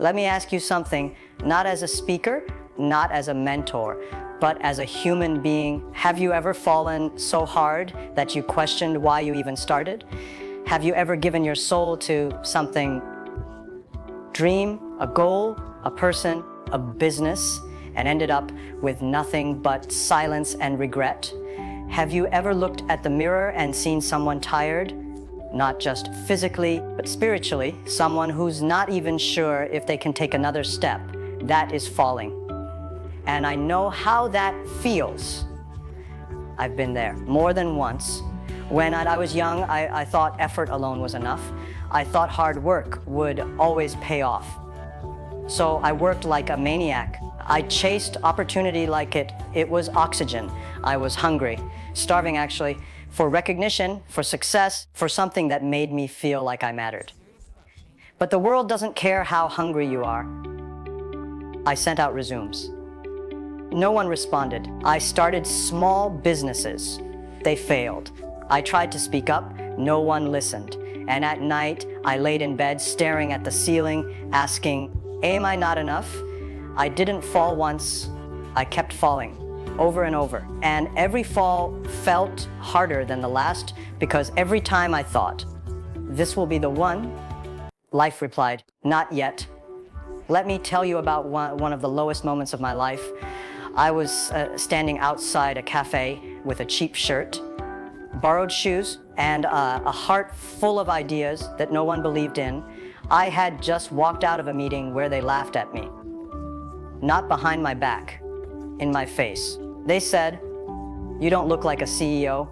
Let me ask you something, not as a speaker, not as a mentor, but as a human being. Have you ever fallen so hard that you questioned why you even started? Have you ever given your soul to something, dream, a goal, a person, a business, and ended up with nothing but silence and regret? Have you ever looked at the mirror and seen someone tired? Not just physically, but spiritually, someone who's not even sure if they can take another step. That is falling. And I know how that feels. I've been there more than once. When I was young, I thought effort alone was enough. I thought hard work would always pay off. So I worked like a maniac. I chased opportunity like it was oxygen. I was hungry, starving actually, for recognition, for success, for something that made me feel like I mattered. But the world doesn't care how hungry you are. I sent out resumes. No one responded. I started small businesses. They failed. I tried to speak up. No one listened. And at night, I laid in bed staring at the ceiling, asking, am I not enough? I didn't fall once. I kept falling over and over. And every fall felt harder than the last because every time I thought, this will be the one, life replied, not yet. Let me tell you about one of the lowest moments of my life. I was standing outside a cafe with a cheap shirt, borrowed shoes, and a heart full of ideas that no one believed in. I had just walked out of a meeting where they laughed at me. Not behind my back, in my face. They said, you don't look like a CEO.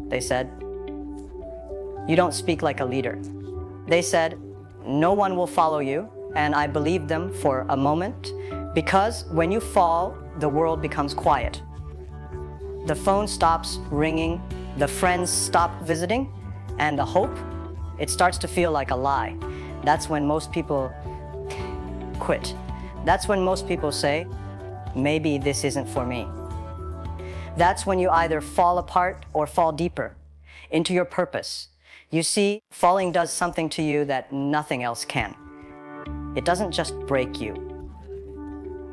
They said, you don't speak like a leader. They said, no one will follow you. And I believed them for a moment, because when you fall, the world becomes quiet. The phone stops ringing, the friends stop visiting, and the hope, it starts to feel like a lie. That's when most people quit. That's when most people say, maybe this isn't for me. That's when you either fall apart or fall deeper into your purpose. You see, falling does something to you that nothing else can. It doesn't just break you.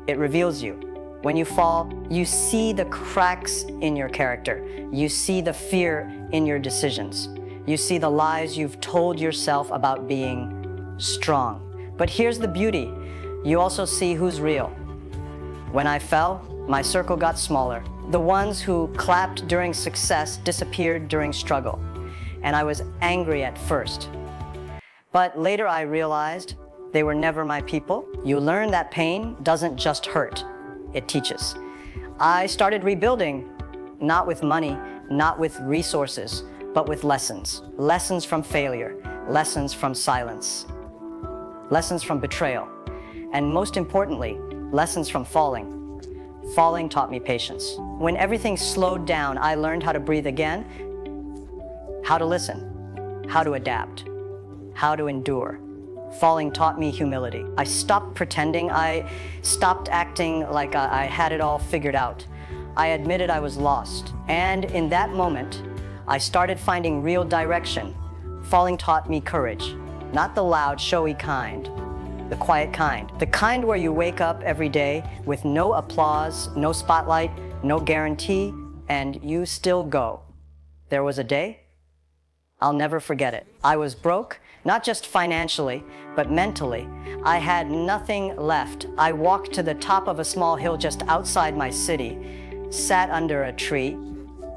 It reveals you. When you fall, you see the cracks in your character. You see the fear in your decisions. You see the lies you've told yourself about being strong. But here's the beauty. You also see who's real. When I fell, my circle got smaller. The ones who clapped during success disappeared during struggle. And I was angry at first. But later I realized they were never my people. You learn that pain doesn't just hurt, it teaches. I started rebuilding, not with money, not with resources, but with lessons. Lessons from failure, lessons from silence, lessons from betrayal, and most importantly, lessons from falling. Falling taught me patience. When everything slowed down, I learned how to breathe again, how to listen, how to adapt, how to endure. Falling taught me humility. I stopped pretending. I stopped acting like I had it all figured out. I admitted I was lost. And in that moment, I started finding real direction. Falling taught me courage. Not the loud, showy kind, the quiet kind. The kind where you wake up every day with no applause, no spotlight, no guarantee, and you still go. There was a day, I'll never forget it. I was broke. Not just financially, but mentally. I had nothing left. I walked to the top of a small hill just outside my city, sat under a tree,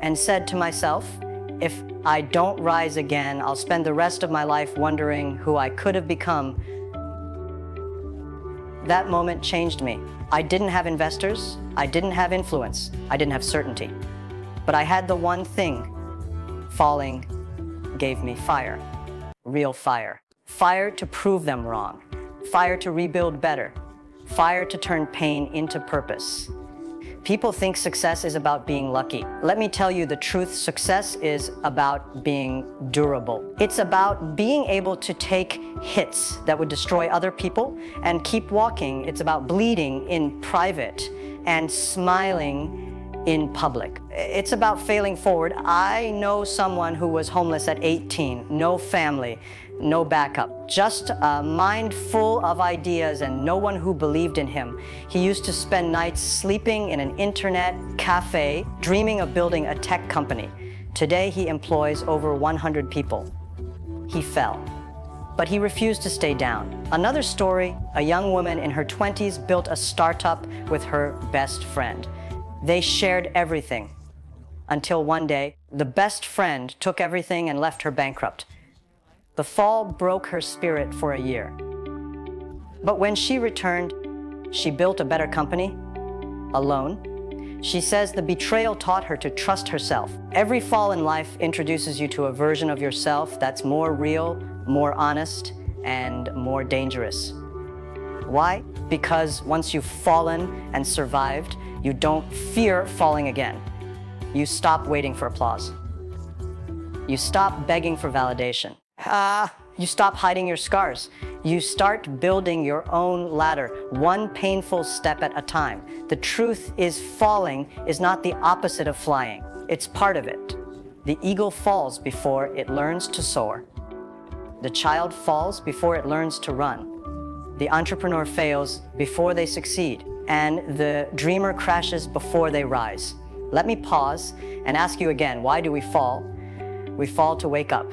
and said to myself, if I don't rise again, I'll spend the rest of my life wondering who I could have become. That moment changed me. I didn't have investors. I didn't have influence. I didn't have certainty. But I had the one thing. Falling gave me fire. Real fire. Fire to prove them wrong. Fire to rebuild better. Fire to turn pain into purpose. People think success is about being lucky. Let me tell you the truth, success is about being durable. It's about being able to take hits that would destroy other people and keep walking. It's about bleeding in private and smiling in public. It's about failing forward. I know someone who was homeless at 18, no family, no backup, just a mind full of ideas and no one who believed in him. He used to spend nights sleeping in an internet cafe, dreaming of building a tech company. Today, he employs over 100 people. He fell, but he refused to stay down. Another story, a young woman in her 20s built a startup with her best friend. They shared everything until one day, the best friend took everything and left her bankrupt. The fall broke her spirit for a year. But when she returned, she built a better company, alone. She says the betrayal taught her to trust herself. Every fall in life introduces you to a version of yourself that's more real, more honest, and more dangerous. Why? Because once you've fallen and survived, you don't fear falling again. You stop waiting for applause. You stop begging for validation. You stop hiding your scars. You start building your own ladder, one painful step at a time. The truth is, falling is not the opposite of flying. It's part of it. The eagle falls before it learns to soar. The child falls before it learns to run. The entrepreneur fails before they succeed. And the dreamer crashes before they rise. Let me pause and ask you again, why do we fall? We fall to wake up.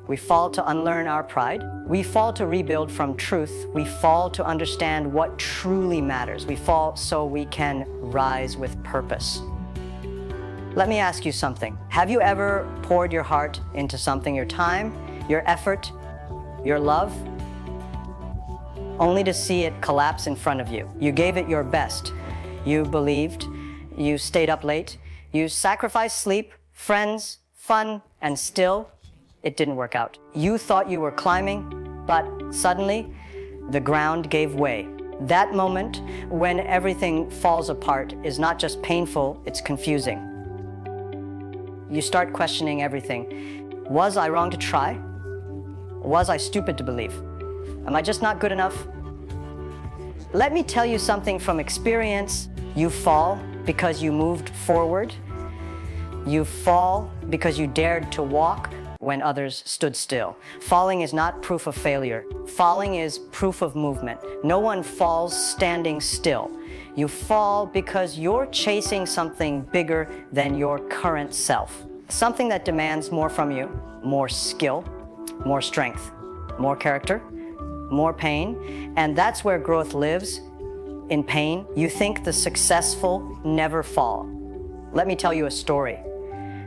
We fall to unlearn our pride. We fall to rebuild from truth. We fall to understand what truly matters. We fall so we can rise with purpose. Let me ask you something. Have you ever poured your heart into something, your time, your effort, your love, only to see it collapse in front of you? You gave it your best. You believed. You stayed up late. You sacrificed sleep, friends, fun, and still, it didn't work out. You thought you were climbing, but suddenly, the ground gave way. That moment, when everything falls apart, is not just painful, it's confusing. You start questioning everything. Was I wrong to try? Was I stupid to believe? Am I just not good enough? Let me tell you something from experience. You fall because you moved forward. You fall because you dared to walk when others stood still. Falling is not proof of failure. Falling is proof of movement. No one falls standing still. You fall because you're chasing something bigger than your current self. Something that demands more from you, more skill, more strength, more character, more pain. And that's where growth lives, in pain. You think the successful never fall. Let me tell you a story.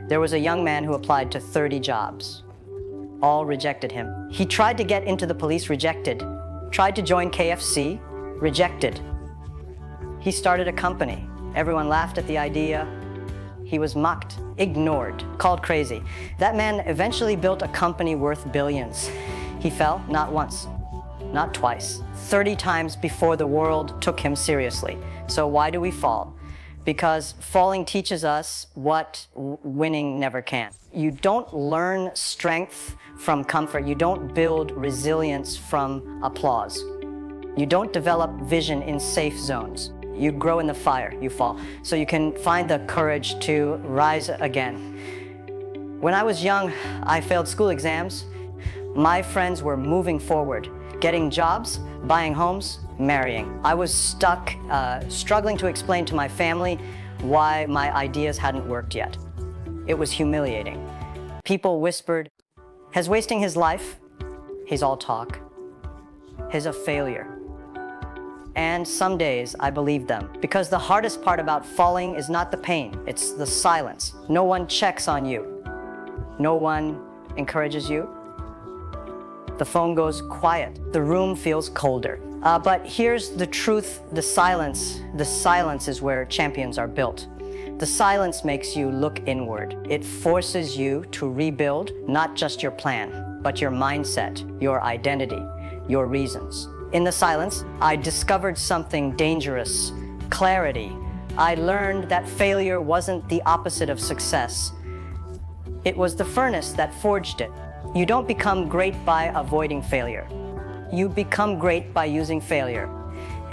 There was a young man who applied to 30 jobs. All rejected him. He tried to get into the police, rejected. Tried to join KFC, rejected. He started a company. Everyone laughed at the idea. He was mocked, ignored, called crazy. That man eventually built a company worth billions. He fell not once, not twice, 30 times before the world took him seriously. So why do we fall? Because falling teaches us what winning never can. You don't learn strength from comfort. You don't build resilience from applause. You don't develop vision in safe zones. You grow in the fire, you fall. So you can find the courage to rise again. When I was young, I failed school exams. My friends were moving forward, getting jobs, buying homes, marrying. I was stuck, struggling to explain to my family why my ideas hadn't worked yet. It was humiliating. People whispered, "He's wasting his life. He's all talk. He's a failure." And some days I believed them, because the hardest part about falling is not the pain, it's the silence. No one checks on you. No one encourages you. The phone goes quiet. The room feels colder. But here's the truth, the silence is where champions are built. The silence makes you look inward. It forces you to rebuild not just your plan, but your mindset, your identity, your reasons. In the silence, I discovered something dangerous, clarity. I learned that failure wasn't the opposite of success. It was the furnace that forged it. You don't become great by avoiding failure. You become great by using failure.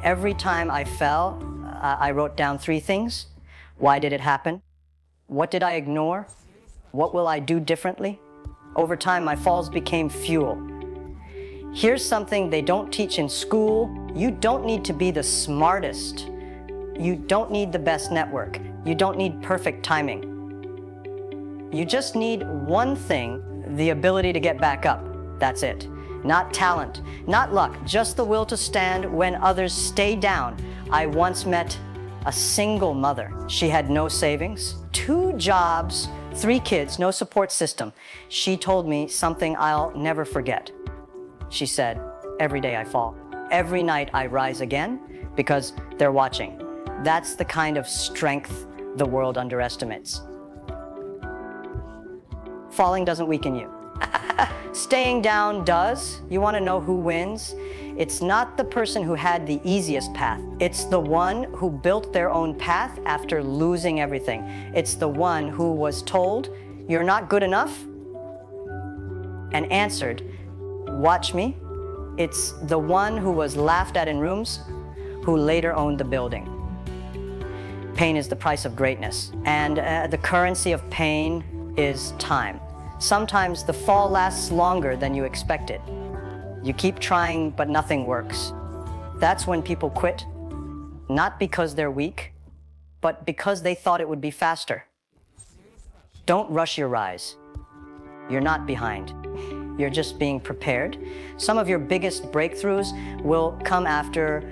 Every time I fell, I wrote down 3 things. Why did it happen? What did I ignore? What will I do differently? Over time, my falls became fuel. Here's something they don't teach in school. You don't need to be the smartest. You don't need the best network. You don't need perfect timing. You just need one thing, the ability to get back up. That's it. Not talent, not luck, just the will to stand when others stay down. I once met a single mother. She had no savings, 2 jobs, 3 kids, no support system. She told me something I'll never forget. She said, "Every day I fall. Every night I rise again because they're watching." That's the kind of strength the world underestimates. Falling doesn't weaken you. Staying down does. You want to know who wins? It's not the person who had the easiest path. It's the one who built their own path after losing everything. It's the one who was told, "You're not good enough," and answered, "Watch me." It's the one who was laughed at in rooms, who later owned the building. Pain is the price of greatness, and the currency of pain is time. Sometimes the fall lasts longer than you expected. You keep trying, but nothing works. That's when people quit, not because they're weak, but because they thought it would be faster. Don't rush your rise. You're not behind. You're just being prepared. Some of your biggest breakthroughs will come after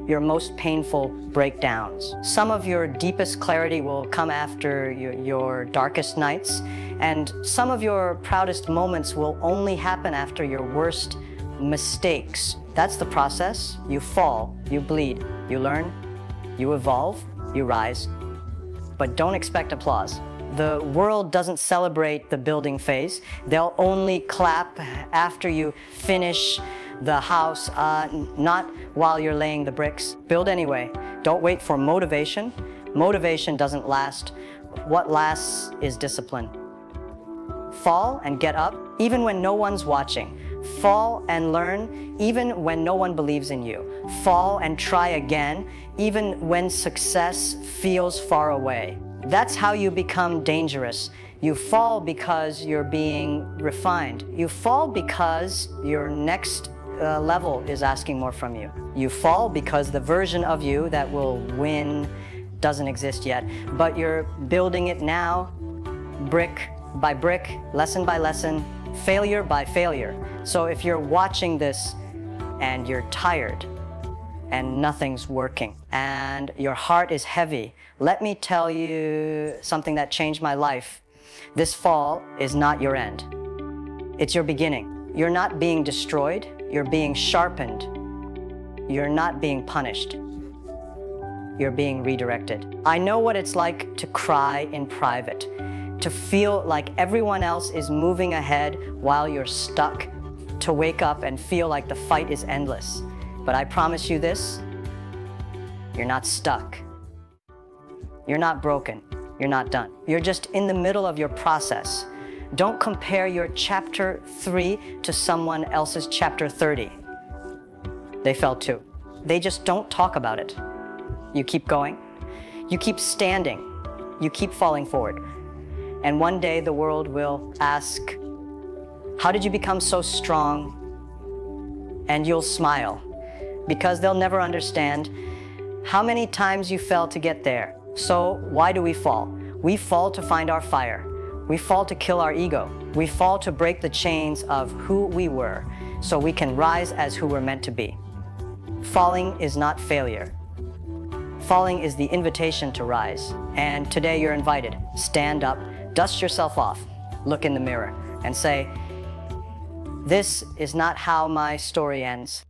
your most painful breakdowns. Some of your deepest clarity will come after your darkest nights, and some of your proudest moments will only happen after your worst mistakes. That's the process. You fall, you bleed, you learn, you evolve, you rise. But don't expect applause. The world doesn't celebrate the building phase. They'll only clap after you finish the house, not while you're laying the bricks. Build anyway. Don't wait for motivation. Motivation doesn't last. What lasts is discipline. Fall and get up, even when no one's watching. Fall and learn, even when no one believes in you. Fall and try again, even when success feels far away. That's how you become dangerous. You fall because you're being refined. You fall because your next level is asking more from you. You fall because the version of you that will win doesn't exist yet, but you're building it now, brick by brick, lesson by lesson, failure by failure. So if you're watching this and you're tired and nothing's working and your heart is heavy, let me tell you something that changed my life. This fall is not your end. It's your beginning. You're not being destroyed. You're being sharpened. You're not being punished. You're being redirected. I know what it's like to cry in private, to feel like everyone else is moving ahead while you're stuck, to wake up and feel like the fight is endless. But I promise you this, you're not stuck. You're not broken. You're not done. You're just in the middle of your process. Don't compare your chapter 3 to someone else's chapter 30. They fell too. They just don't talk about it. You keep going. You keep standing. You keep falling forward. And one day the world will ask, "How did you become so strong?" And you'll smile, because they'll never understand how many times you fell to get there. So why do we fall? We fall to find our fire. We fall to kill our ego. We fall to break the chains of who we were so we can rise as who we're meant to be. Falling is not failure. Falling is the invitation to rise. And today you're invited. Stand up, dust yourself off, look in the mirror, and say, "This is not how my story ends."